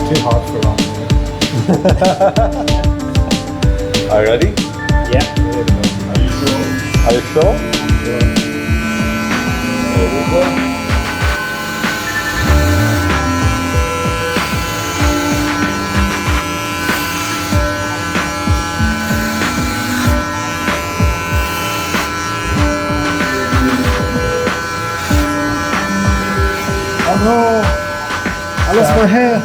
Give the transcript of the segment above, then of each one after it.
too hard for long. Are you ready? Yeah. Are you sure? Are you sure? Yeah. Here we go. Oh no! I lost my hair.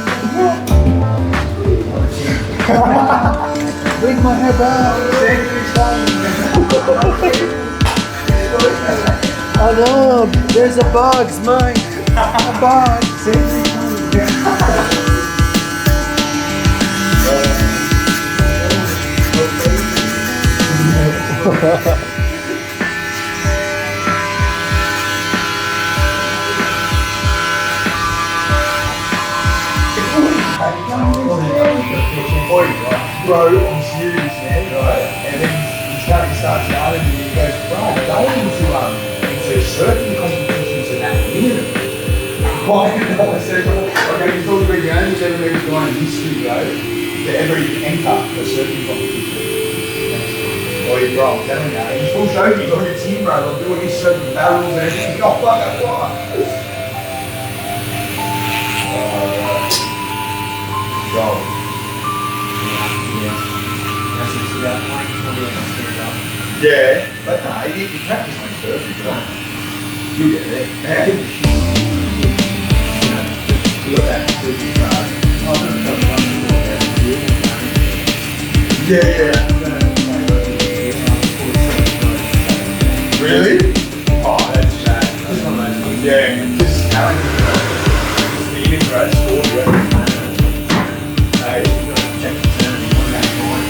Bring my hair back. Oh no! There's a bug. It's mine. A bug. Bro, on shoes, man. Right. And then he starts shouting and he goes, bro, I'm going into certain competitions and that minimum. Why? I said, okay, you talk about your only ever moved guy in history, bro, to ever enter a certain competition. Oh, yeah, bro, I'm telling you, he's full trophies on your team, bro, like doing his certain barrels and everything. Oh, fuck, that's why. Bro. Yeah, but nah, you practice on first, you get there. Yeah. You got that super card. Yeah. Really? Oh, that's sad. Yeah, just talent. The integrate sport, yeah. Hey, you gotta check the turn on that point.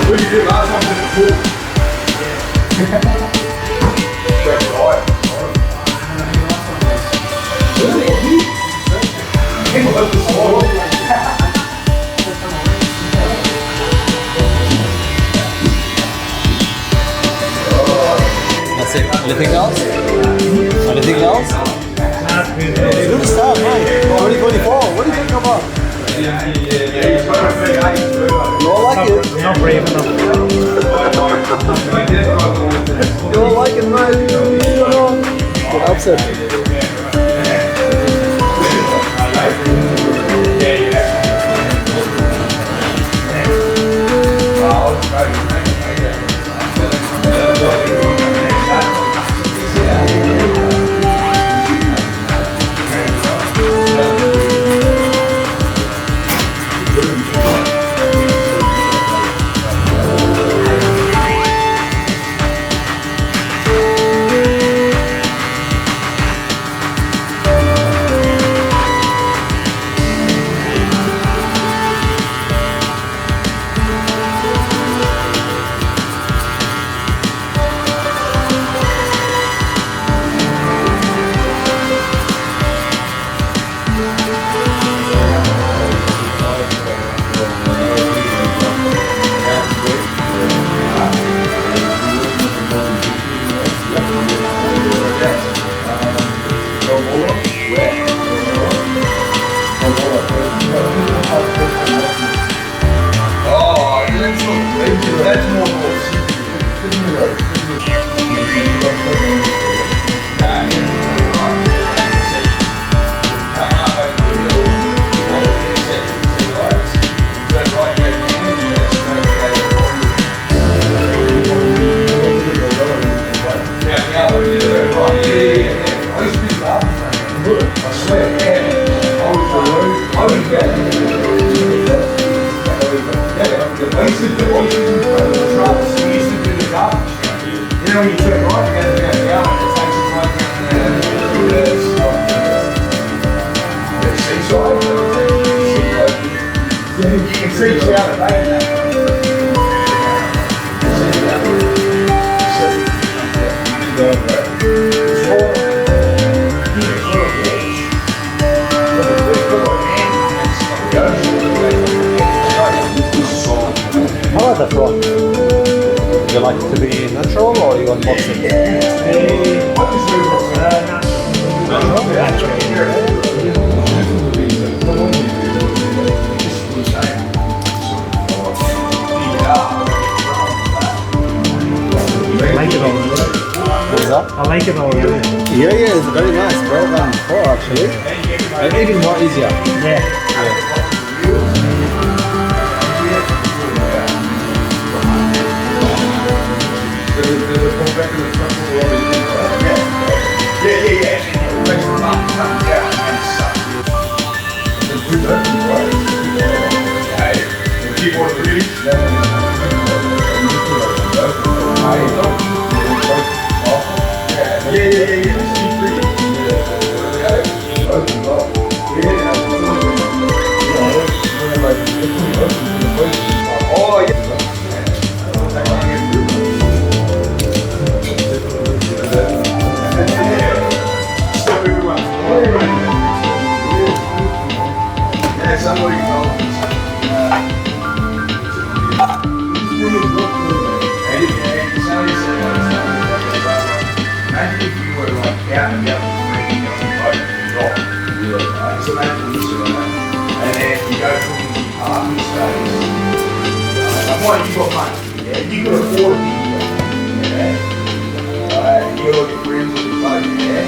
What did you do last time in the pool? That's right. That's it. Anything else? Anything else? It's good stuff, man. 2024. What do you think about? You all like it? I'm not brave enough. You all like it, man? Get upset. that's more horse. You know, when you turn right, you go down, it takes you right down the seaside. You can see it's out of that. How about the front? Do you like it to be natural or you want boxing? I like it already. What's that? I like it already. Yeah, it's very nice, bro. Than before actually. And even more easier. Yeah. You got money. Yeah, you can afford it. Yeah. You look at friends with your buddy, yeah.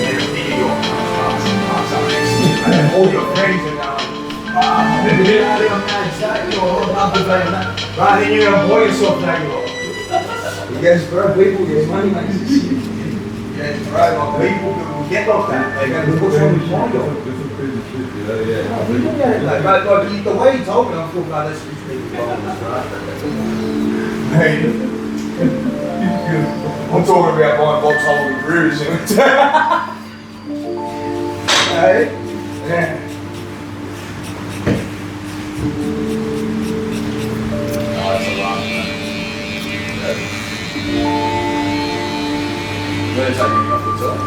And then you go, all your friends are going, right, then you're going to buy yourself that. You guys, bro, people, there's money makes this shit. Yes, bro, like people will get off that. They're going to put something behind them. Like, the way he told me, I thought, no, that's rich people problems, right? Hey, I'm talking about buying Bob's Hollywood brews. Hey? Yeah. Where is that getting off the top?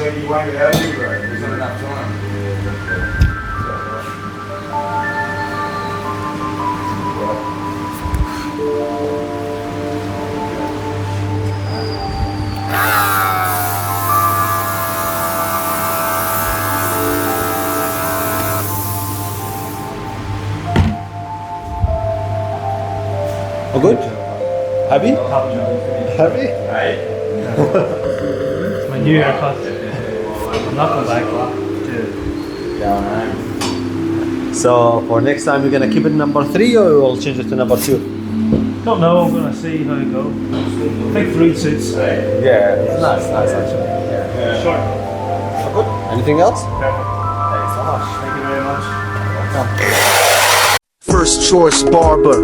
You won't get out of here, bro. There's not enough time. Oh, good? Happy? Happy? Hey. It's my new haircut. I'm not going back. Down home. So for next time, you're gonna keep it number 3 or you'll change it to number 2? Don't know, I'm going to see how it goes. I think 3 suits. Yeah, it's nice actually. Yeah. Sure. Oh, good. Anything else? Perfect. Thanks so much. Thank you very much. Welcome. First choice barber.